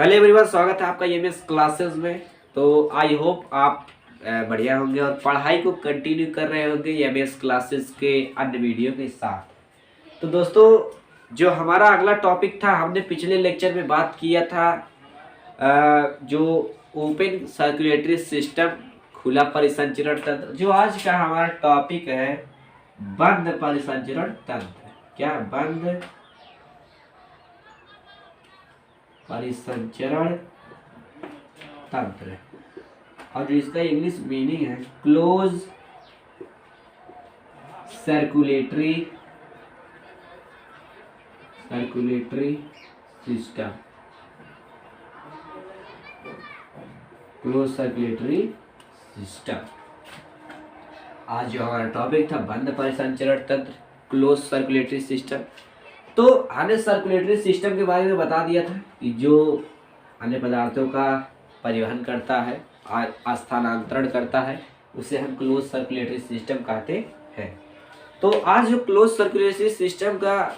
Hello everyone, स्वागत है आपका एमएस क्लासेस में। तो आई होप आप बढ़िया होंगे और पढ़ाई को कंटिन्यू कर रहे होंगे एमएस क्लासेस के अन्य वीडियो के साथ। तो दोस्तों, जो हमारा अगला टॉपिक था, हमने पिछले लेक्चर में बात किया था जो ओपन सर्कुलेटरी सिस्टम, खुला परिसंचरण तंत्र। जो आज का हमारा टॉपिक है बंद परिसंचरण तंत्र। क्या? बंद परिसंचरण तंत्र। और जो इसका इंग्लिश मीनिंग है close circulatory system. Close circulatory system. आज जो हमारा टॉपिक था बंद परिसंचरण तंत्र, क्लोज सर्कुलेटरी सिस्टम। तो हमने सर्कुलेटरी सिस्टम के बारे में बता दिया था कि जो अन्य पदार्थों का परिवहन करता है, स्थानांतरण करता है, उसे हम क्लोज सर्कुलेटरी सिस्टम कहते हैं। तो आज जो क्लोज सर्कुलेटरी सिस्टम का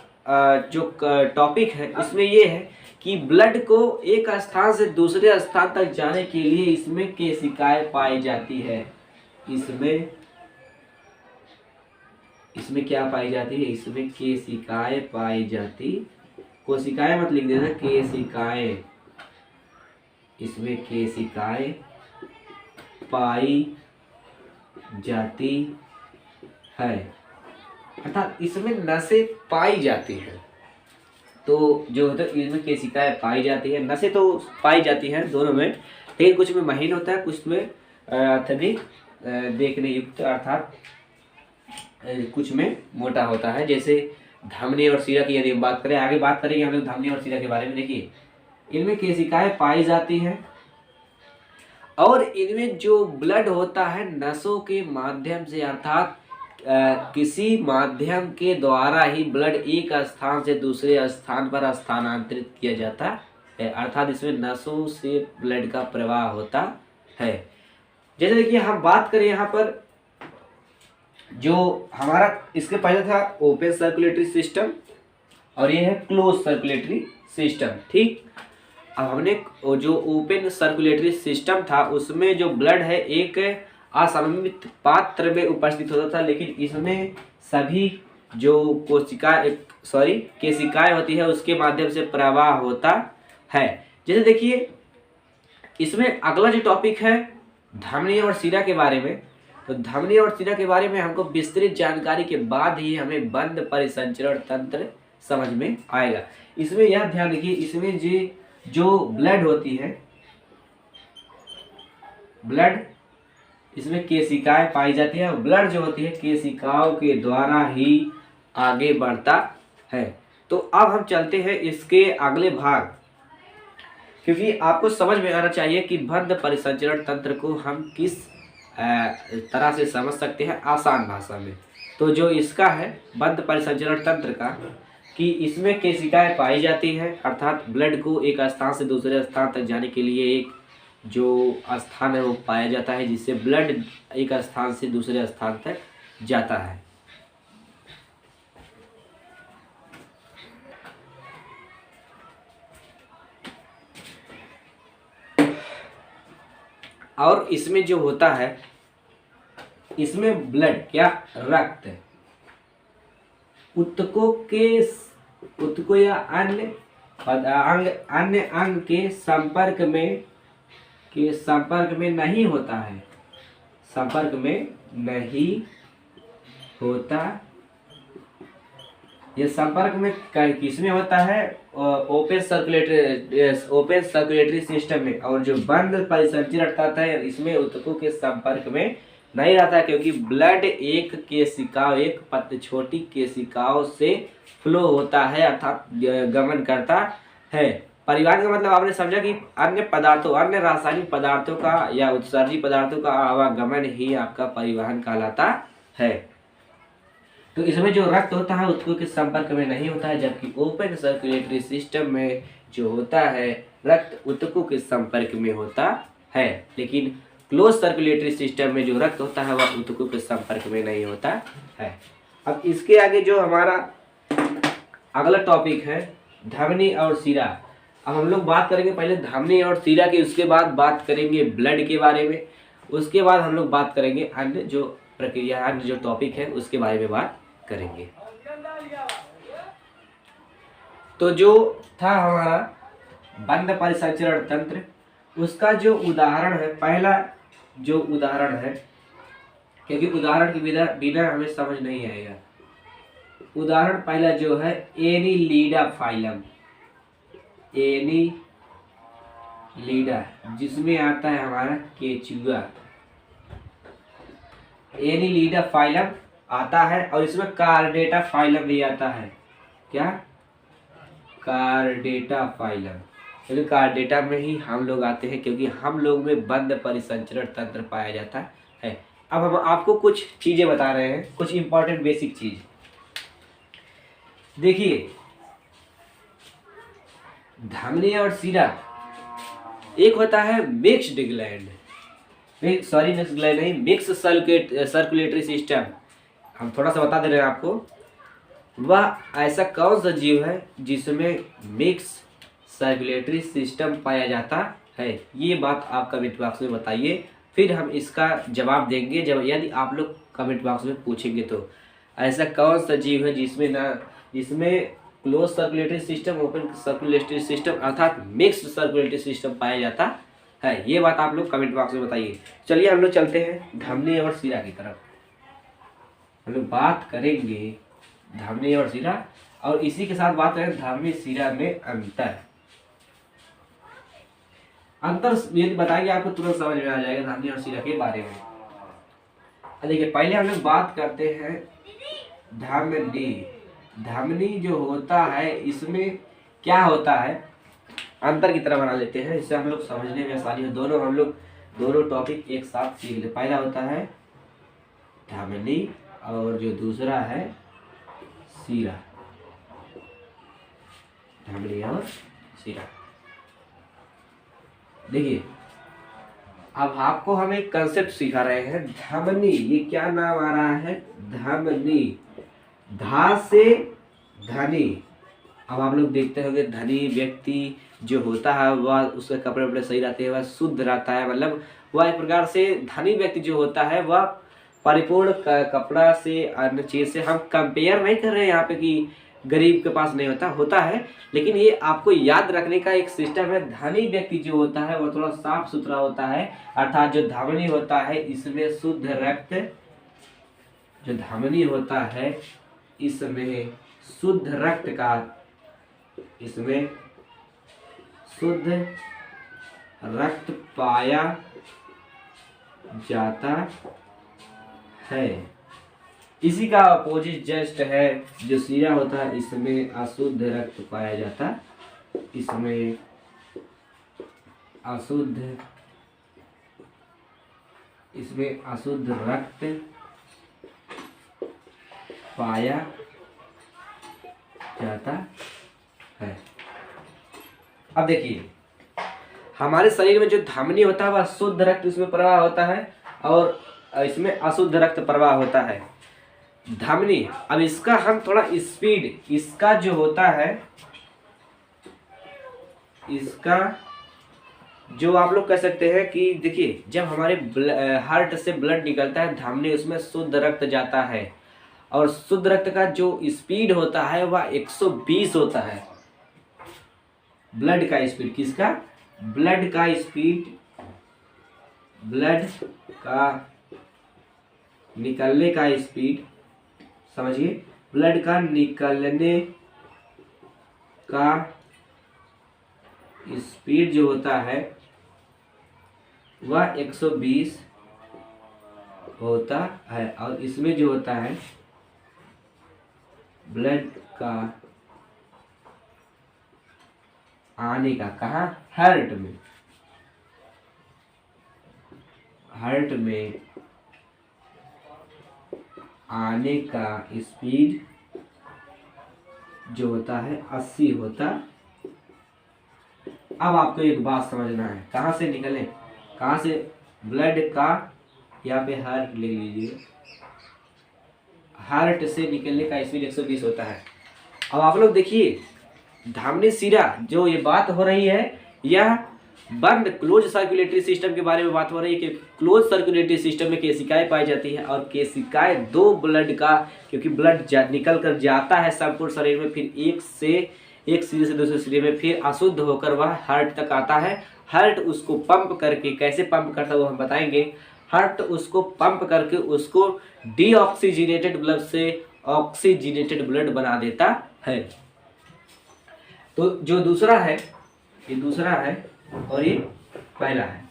जो टॉपिक है, इसमें ये है कि ब्लड को एक स्थान से दूसरे स्थान तक जाने के लिए इसमें केशिकाएं पाई जाती है। इसमें क्या पाई जाती है? इसमें केशिकाएं पाई जाती। कोशिकाएं मत लिख देना, केशिकाएं। इसमें केशिकाएं पाई जाती है, अर्थात इसमें नसें पाई जाती हैं। तो जो होता है, इसमें केशिकाएं पाई जाती है, नसें तो पाई जाती हैं दोनों में, लेकिन कुछ में महीन होता है, कुछ में अत्यधिक देखने युक्त, अर्थात कुछ में मोटा होता है। जैसे धमनी और शिरा की यदि हम बात करें, आगे बात करेंगे हम लोग धमनी और शिरा के बारे में। देखिए, इनमें केशिकाएं पाई जाती हैं और इनमें जो ब्लड होता है नसों के माध्यम से, अर्थात किसी माध्यम के द्वारा ही ब्लड एक स्थान से दूसरे स्थान पर स्थानांतरित किया जाता है, अर्थात इसमें नसों से ब्लड का प्रवाह होता है। जैसे देखिए, हम बात करें यहाँ पर जो हमारा इसके पहले था ओपन सर्कुलेटरी सिस्टम और ये है क्लोज सर्कुलेटरी सिस्टम। ठीक, अब हमने जो ओपन सर्कुलेटरी सिस्टम था उसमें जो ब्लड है एक असममित पात्र में उपस्थित होता था, लेकिन इसमें सभी जो केशिकाएं होती है उसके माध्यम से प्रवाह होता है। जैसे देखिए, इसमें अगला जो टॉपिक है धमनी और शिरा के बारे में। तो धमनी और शिरा के बारे में हमको विस्तृत जानकारी के बाद ही हमें बंद परिसंचरण तंत्र समझ में आएगा। इसमें यह ध्यान रखिए, इसमें जो ब्लड होती है, ब्लड, इसमें केशिकाएं पाई जाती है और ब्लड जो होती है केशिकाओं के द्वारा ही आगे बढ़ता है। तो अब हम चलते हैं इसके अगले भाग, क्योंकि आपको समझ में आना चाहिए कि बंद परिसंचरण तंत्र को हम किस तरह से समझ सकते हैं आसान भाषा में। तो जो इसका है बंद परिसंचरण तंत्र का, कि इसमें केशिकाएं पाई जाती हैं, अर्थात ब्लड को एक स्थान से दूसरे स्थान तक जाने के लिए एक जो स्थान है वो पाया जाता है, जिससे ब्लड एक स्थान से दूसरे स्थान तक जाता है। और इसमें जो होता है, इसमें ब्लड क्या, रक्त ऊतकों या अन्य अंग के संपर्क में नहीं होता है, संपर्क में नहीं होता। ये संपर्क में किसमें होता है? ओपन सर्कुलेटरी सिस्टम में। और जो बंद परिसंचरण तंत्र है, इसमें ऊतकों के संपर्क में नहीं रहता, क्योंकि ब्लड एक छोटी केशिकाओं से फ्लो होता है, अर्थात गमन करता है। परिवहन का मतलब आपने समझा कि अन्य रासायनिक पदार्थों का या उत्सर्जी पदार्थों का आवागमन ही आपका परिवहन कहलाता है। तो इसमें जो रक्त होता है ऊतकों के संपर्क में नहीं होता है, जबकि ओपन सर्कुलेटरी सिस्टम में जो होता है रक्त ऊतकों के संपर्क में होता है, लेकिन क्लोज सर्कुलेटरी सिस्टम में जो रक्त होता है वह ऊतकों के संपर्क में नहीं होता है। अब इसके आगे जो हमारा अगला टॉपिक है धमनी और शिरा। अब हम लोग बात करेंगे पहले धमनी और शिरा की, उसके बाद बात करेंगे ब्लड के बारे में, उसके बाद हम लोग बात करेंगे अन्य जो प्रक्रिया, अन्य जो टॉपिक है उसके बारे में बात करेंगे। तो जो था हमारा बंद परिसंचरण तंत्र, उसका जो उदाहरण है, पहला जो उदाहरण है, क्योंकि उदाहरण के बिना बिना हमें समझ नहीं आएगा। उदाहरण पहला जो है एनीलिडा फाइलम, एनीलिडा जिसमें आता है हमारा केचुआ, एनीलिडा फाइलम आता है, और इसमें कार्डेटा फाइलम भी आता है। क्या? कार्डेटा फाइलम, क्योंकि कार्डेटा में ही हम लोग आते हैं, क्योंकि हम लोग में बंद परिसंचरण तंत्र पाया जाता है। अब हम आपको कुछ चीजें बता रहे हैं, कुछ इंपॉर्टेंट बेसिक चीज। देखिए, धमनी और शिरा, एक होता है mixed gland, sorry mix gland नहीं, मिक्स सर्कुलेटरी सिस्टम। हम थोड़ा सा बता दे रहे हैं आपको, वह ऐसा कौन सा जीव है जिसमें मिक्स सर्कुलेटरी सिस्टम पाया जाता है? ये बात आप कमेंट बॉक्स में बताइए, फिर हम इसका जवाब देंगे जब यदि आप लोग कमेंट बॉक्स में पूछेंगे तो। ऐसा कौन सा जीव है जिसमें close circulatory system, open circulatory system अर्थात मिक्स्ड सर्कुलेटरी सिस्टम पाया जाता है? ये बात आप लोग कमेंट बॉक्स में बताइए। चलिए हम लोग चलते हैं धमनी और शिरा की तरफ। हम लोग बात करेंगे धमनी और शिरा, और इसी के साथ बात करें धमनी शिरा में अंतर। ये बताएंगे आपको तुरंत समझ में आ जाएगा धमनी और शिरा के बारे में। देखिए, पहले हम लोग बात करते हैं धमनी। धमनी जो होता है, इसमें क्या होता है, अंतर की तरह बना लेते हैं, इससे हम लोग समझने में आसानी हो। दोनों टॉपिक एक साथ सीख ले। पहला होता है धमनी और जो दूसरा है शिरा, धमनी और शिरा। देखिए, अब आपको हम एक कंसेप्ट सिखा रहे हैं, धमनी। ये क्या नाम आ रहा है? धमनी, धा से धनी। अब आप लोग देखते होंगे धनी व्यक्ति जो होता है वह, उसके कपड़े वपड़े सही रहते हैं, वह शुद्ध रहता है, मतलब वह एक प्रकार से धनी व्यक्ति जो होता है वह परिपूर्ण कपड़ा से, अन्य चीज से हम कंपेयर नहीं कर रहे हैं यहाँ पे कि गरीब के पास नहीं होता है, लेकिन ये आपको याद रखने का एक सिस्टम है। धनी व्यक्ति जो होता है वह थोड़ा साफ सुथरा होता है, अर्थात जो धमनी होता है इसमें शुद्ध रक्त, जो धमनी होता है इसमें शुद्ध रक्त का, इसमें शुद्ध रक्त पाया जाता है। इसी का अपोजिट जस्ट है जो शिरा होता है, इसमें अशुद्ध रक्त पाया जाता, इसमें अशुद्ध रक्त पाया जाता है। अब देखिए, हमारे शरीर में जो धमनी होता है वह शुद्ध रक्त उसमें प्रवाह होता है, और इसमें अशुद्ध रक्त प्रवाह होता है। धमनी, अब इसका हम थोड़ा स्पीड, इसका जो होता है, इसका जो आप लोग कह सकते हैं कि देखिए, जब हमारे हार्ट से ब्लड निकलता है, धमनी उसमें शुद्ध रक्त जाता है, और शुद्ध रक्त का जो स्पीड होता है वह 120 होता है। ब्लड का स्पीड, किसका? ब्लड का स्पीड, ब्लड का निकलने का स्पीड, समझिए, ब्लड का निकलने का स्पीड जो होता है वह 120 होता है, और इसमें जो होता है ब्लड का आने का, कहाँ? हार्ट में, हार्ट में आने का स्पीड जो होता है 80 होता। अब आपको एक बात समझना है, कहाँ से निकले, कहाँ से ब्लड का, यहाँ पे हार्ट ले लीजिए, हार्ट से निकलने का स्पीड 120 होता है। अब आप लोग देखिए, धमनी सिरा जो ये बात हो रही है यह बंद क्लोज सर्कुलेटरी सिस्टम के बारे में बात हो रही है कि क्लोज सर्कुलेटरी सिस्टम में केशिकाएं पाई जाती है। और केशिकाएं दो ब्लड का, क्योंकि ब्लड निकल कर जाता है संपूर्ण शरीर में, फिर एक सिरे से दूसरे सिरे में, फिर अशुद्ध होकर वह हार्ट तक आता है। हार्ट उसको पंप करके, कैसे पंप करता है वो हम बताएंगे। हार्ट उसको पंप करके उसको डीऑक्सीजनेटेड ब्लड से ऑक्सीजनेटेड ब्लड बना देता है। तो जो दूसरा है, ये दूसरा है और ये पहला है।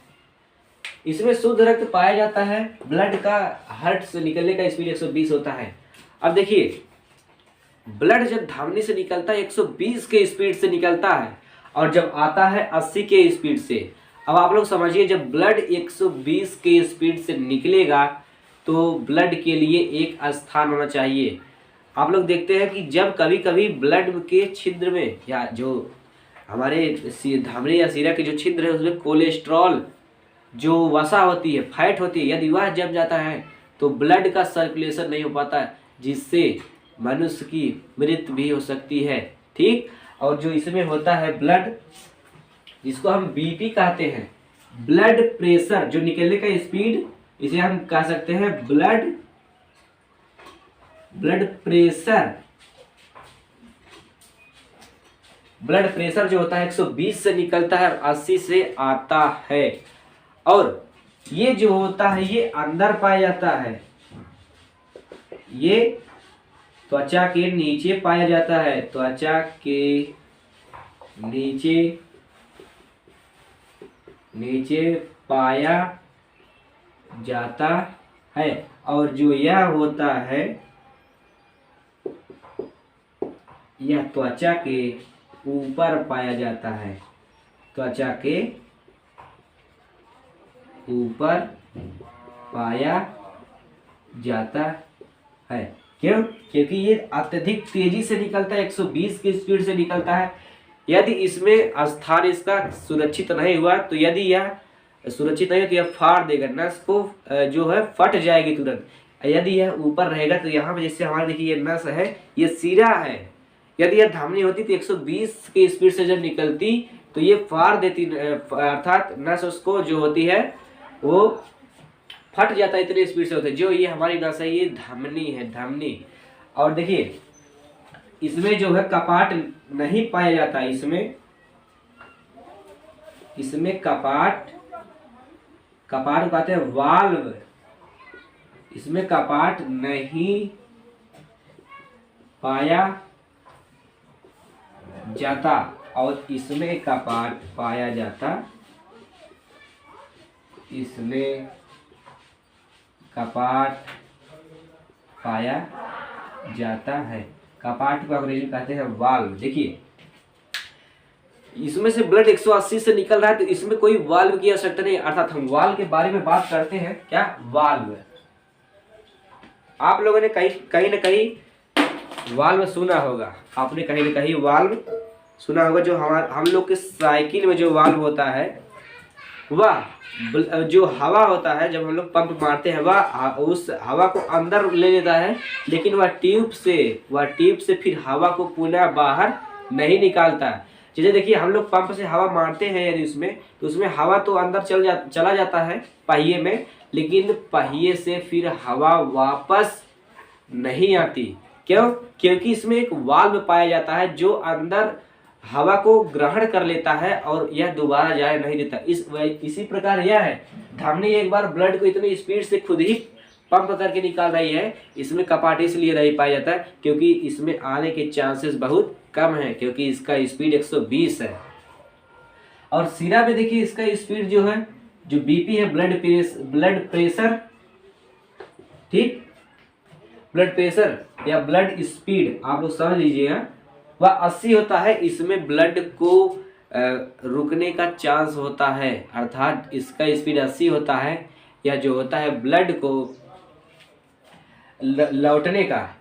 इसमें शुद्ध रक्त पाया जाता है। ब्लड का हार्ट से निकलने का स्पीड 120 होता है। अब देखिए, ब्लड जब धमनी से निकलता है 120 के स्पीड से निकलता है और जब आता है 80 के स्पीड से। अब आप लोग समझिए, जब ब्लड 120 के स्पीड से निकलेगा तो ब्लड के लिए एक स्थान होना चाहिए। आप लोग देखते हैं कि जब कभी कभी ब्लड के छिद्र में, या जो हमारे धमनी या सिरा के जो छिद्र है उसमें कोलेस्ट्रॉल जो वसा होती है, फैट होती है, यदि वह जम जाता है तो ब्लड का सर्कुलेशन नहीं हो पाता, जिससे मनुष्य की मृत्यु भी हो सकती है। ठीक। और जो इसमें होता है ब्लड, जिसको हम बीपी कहते हैं, ब्लड प्रेशर जो निकलने का स्पीड, इसे हम कह सकते हैं ब्लड प्रेशर। ब्लड प्रेशर जो होता है 120 से निकलता है और 80 से आता है। और ये जो होता है ये अंदर पाया जाता है, ये त्वचा के नीचे पाया जाता है, त्वचा के नीचे पाया जाता है। और जो यह होता है यह त्वचा के ऊपर पाया जाता है, त्वचा के ऊपर पाया जाता है। क्यों? क्योंकि ये अत्यधिक तेजी से निकलता है, 120 की स्पीड से निकलता है। यदि इसमें स्थान इसका सुरक्षित नहीं हुआ, तो यदि यह सुरक्षित नहीं हो तो यह फाड़ देगा, नस को जो है फट जाएगी तुरंत। यदि यह ऊपर रहेगा तो यहाँ पे जैसे हमारे देखिए ये नस है, ये सिरा है, यदि यह धमनी होती तो 120 की स्पीड से जब निकलती तो ये फाड़ देती, अर्थात नस उसको जो होती है वो फट जाता है, इतनी स्पीड से होता है। जो ये हमारी नस है ये धमनी है, धमनी। और देखिए इसमें जो है कपाट नहीं पाया जाता, इसमें कपाट कहते हैं वाल्व, इसमें कपाट नहीं पाया जाता और इसमें कपाट पाया जाता, इसमें कपाट पाया जाता है। कपाट को अंग्रेजी में कहते हैं वाल्व। देखिए इसमें से ब्लड 180 से निकल रहा है तो इसमें कोई वाल्व की आवश्यकता नहीं, अर्थात हम वाल्व के बारे में बात करते हैं। क्या वाल्व? आप लोगों ने कहीं ना कहीं वाल्व सुना होगा, आपने कहीं ना कहीं वाल्व सुना होगा। जो हम लोग के साइकिल में जो वाल्व होता है, वह जो हवा होता है, जब हम लोग पंप मारते हैं वह उस हवा को अंदर ले लेता है, लेकिन वह ट्यूब से फिर हवा को पुनः बाहर नहीं निकालता। जैसे देखिए हम लोग पंप से हवा मारते हैं यदि उसमें, तो उसमें हवा तो अंदर चला जाता है पहिए में, लेकिन पहिए से फिर हवा वापस नहीं आती। क्यों? क्योंकि इसमें एक वाल्व पाया जाता है जो अंदर हवा को ग्रहण कर लेता है और यह दोबारा जाने नहीं देता। इसी प्रकार यह है, धमनी एक बार ब्लड को इतनी स्पीड से खुद ही पंप करके निकाल रही है, इसमें कपाट इसलिए नहीं पाया जाता है क्योंकि इसमें आने के चांसेस बहुत कम है, क्योंकि इसका स्पीड 120 है। और सिरा में देखिए इसका स्पीड जो है, जो बीपी है, ब्लड प्रेशर, ठीक, ब्लड प्रेशर या ब्लड स्पीड आप लोग समझ लीजिएगा, वह 80 होता है। इसमें ब्लड को रुकने का चांस होता है, अर्थात इसका स्पीड 80 होता है। या जो होता है ब्लड को लौटने का,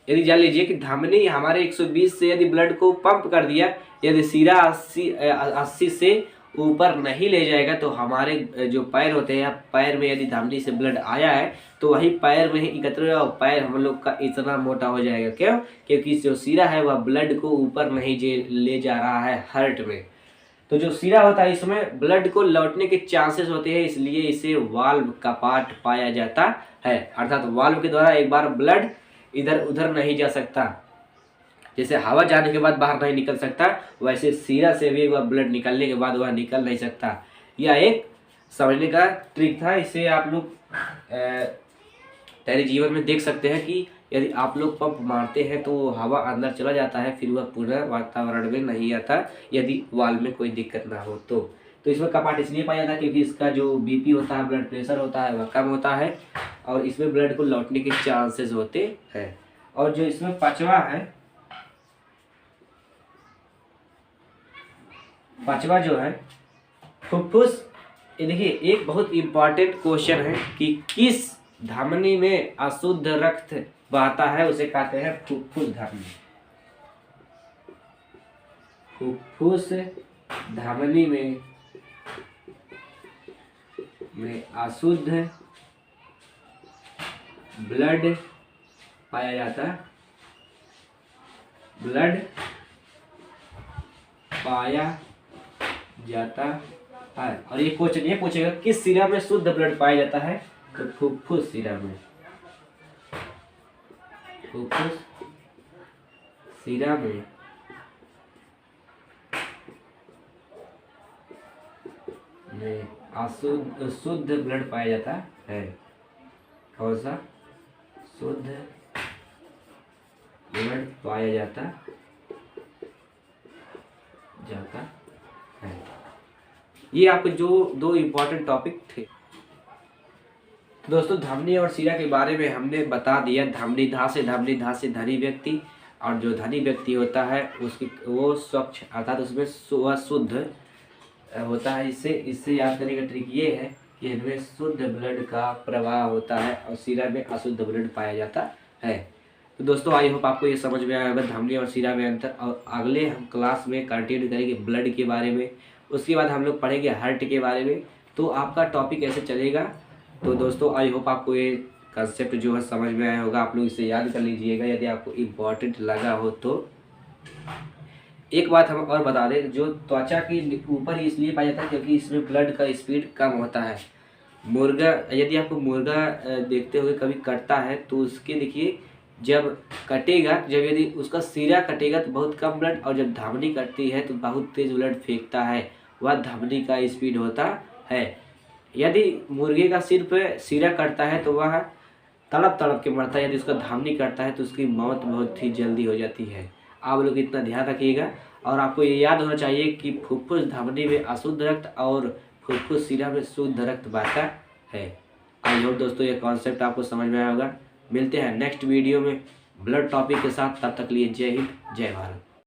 यदि जान लीजिए कि धमनी हमारे 120 से यदि ब्लड को पंप कर दिया, यदि सिरा 80 से ऊपर नहीं ले जाएगा तो हमारे जो पैर होते हैं, पैर में यदि धमनी से ब्लड आया है तो वही पैर में ही एकत्र होगा और पैर हम लोग का इतना मोटा हो जाएगा। क्यों? क्योंकि जो सिरा है वह ब्लड को ऊपर नहीं ले जा रहा है हार्ट में। तो जो सिरा होता है इसमें ब्लड को लौटने के चांसेस होते हैं, इसलिए इसे वाल्व का पार्ट पाया जाता है। अर्थात वाल्व के द्वारा एक बार ब्लड इधर उधर नहीं जा सकता, जैसे हवा जाने के बाद बाहर नहीं निकल सकता, वैसे सिरा से भी वह ब्लड निकलने के बाद वह निकल नहीं सकता। यह एक समझने का ट्रिक था। इसे आप लोग तेरे जीवन में देख सकते हैं कि यदि आप लोग पंप मारते हैं तो हवा अंदर चला जाता है, फिर वह पुनः वातावरण में नहीं आता यदि वाल्व में कोई दिक्कत ना हो तो इसमें कपाट इसलिए पाया जाता है क्योंकि इसका जो बीपी होता है, ब्लड प्रेशर होता है, वह कम होता है और इसमें ब्लड को लौटने के चांसेस होते हैं। और जो इसमें पांचवा है, पांचवा जो है फुफ्फुस। ये देखिए एक बहुत इम्पॉर्टेंट क्वेश्चन है कि किस धमनी में अशुद्ध रक्त बहता है, उसे कहते हैं फुफ्फुस धमनी। फुफ्फुस धमनी में अशुद्ध ब्लड पाया जाता है, ब्लड पाया जाता है। और ये क्वेश्चन ये पूछेगा किस सिरा में शुद्ध ब्लड पाया जाता है, तो फुफ्फुस सिरा में। फुफ्फुस सिरा में शुद्ध ब्लड पाया जाता है। कौन सा? शुद्ध ब्लड पाया जाता है। ये आपके जो दो इम्पोर्टेंट टॉपिक थे दोस्तों। धमनी और सिरा के बारे में हमने बता दिया। धमनी धा से धनी व्यक्ति, और जो धनी व्यक्ति होता है उसकी वो स्वच्छ अर्थात उसमें वह शुद्ध होता है। इससे याद करने का ट्रिक ये है कि इनमें शुद्ध ब्लड का प्रवाह होता है और सिरा में अशुद्ध ब्लड पाया जाता है। तो दोस्तों आई होप आपको ये समझ में आया होगा धमनी और सिरा में अंतर। और अगले हम क्लास में कंटिन्यू करेंगे ब्लड के बारे में, उसके बाद हम लोग पढ़ेंगे हार्ट के बारे में। तो आपका टॉपिक ऐसे चलेगा। तो दोस्तों आई होप आपको ये कंसेप्ट जो है समझ में आया होगा। आप लोग इसे याद कर लीजिएगा यदि आपको इम्पोर्टेंट लगा हो तो। एक बात हम और बता दें, जो त्वचा के ऊपर ही इसलिए पाया जाता है क्योंकि इसमें ब्लड का स्पीड कम होता है। मुर्गा, यदि आपको मुर्गा देखते हुए कभी कटता है तो उसके देखिए जब कटेगा, जब यदि उसका सिरा कटेगा तो बहुत कम ब्लड, और जब धमनी कटती है तो बहुत तेज ब्लड फेंकता है, वह धमनी का स्पीड होता है। यदि मुर्गे का सिर पे सिरा कटता है तो वह तड़प तड़प के मरता है, यदि उसका धमनी कटता है तो उसकी मौत बहुत ही जल्दी हो जाती है। आप लोग इतना ध्यान रखिएगा। और आपको ये याद होना चाहिए कि फुफ्फुस धमनी में अशुद्ध रक्त और फुफ्फुस सिरा में शुद्ध रक्त बहता है। आई होप दोस्तों ये कॉन्सेप्ट आपको समझ में आया होगा। मिलते हैं नेक्स्ट वीडियो में ब्लड टॉपिक के साथ। तब तक लिए जय हिंद, जय भारत।